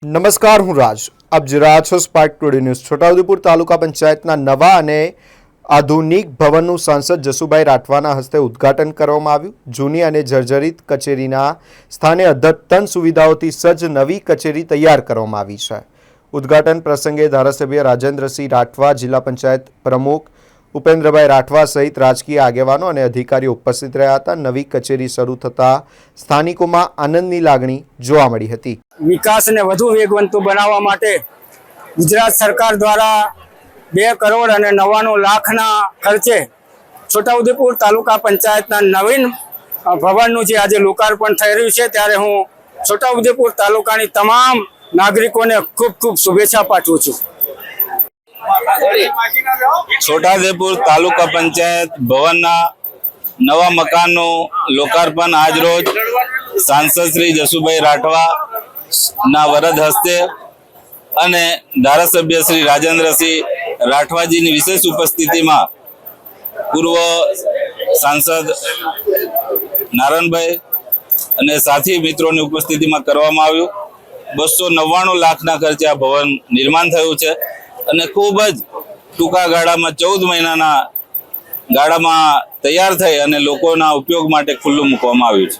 નમસ્કાર, હું રાજ. આપ જોઈ રહ્યા છો સ્પાર્ક ટુડે ન્યૂઝ. છોટાઉદેપુર તાલુકા પંચાયતના નવા અને આધુનિક ભવનનું સાંસદ જસુભાઈ રાઠવાના હસ્તે ઉદ્ઘાટન કરવામાં આવ્યું. જૂની અને જર્જરિત કચેરીના સ્થાને અદ્યતન સુવિધાઓથી સજ્જ નવી કચેરી તૈયાર કરવામાં આવી છે. ઉદ્ઘાટન પ્રસંગે ધારાસભ્ય રાજેન્દ્રસિંહ રાઠવા, જિલ્લા પંચાયત પ્રમુખ ઉપેન્દ્રભાઈ રાઠવા સહિત રાજકીય આગેવાનો અને અધિકારીઓ ઉપસ્થિત રહ્યા હતા. નવી કચેરી શરૂ થતાં સ્થાનિકોમાં આનંદની લાગણી જોવા મળી હતી. વિકાસને વધુ વેગવંતુ બનાવવા માટે ગુજરાત સરકાર દ્વારા 2 કરોડ અને 99 લાખના ખર્ચે છોટાઉદેપુર તાલુકા પંચાયતના નવીન ભવનનું જે આજે લોકાર્પણ થઈ રહ્યું છે, ત્યારે હું છોટાઉદેપુર તાલુકાની તમામ નાગરિકોને ખૂબ ખૂબ શુભેચ્છા પાઠવું છું. છોટાઉદેપુર તાલુકા પંચાયત ભવનના નવા મકાનનું લોકાર્પણ આજરોજ સાંસદ શ્રી જસુભાઈ રાઠવા ના વરદ હસ્તે અને ધારાસભ્ય શ્રી રાજેન્દ્રસિંહ રાઠવાજીની વિશેષ ઉપસ્થિતિમાં પૂર્વ સાંસદ નારણભાઈ અને સાથી મિત્રોની ઉપસ્થિતિમાં કરવામાં આવ્યું. 299 લાખના ખર્ચે આ ભવન નિર્માણ થયું છે અને ખૂબ જ ટૂંકા ગાળામાં 14 મહિનાના ગાળામાં તૈયાર થઈ અને લોકોના ઉપયોગ માટે ખુલ્લું મૂકવામાં આવ્યું છે.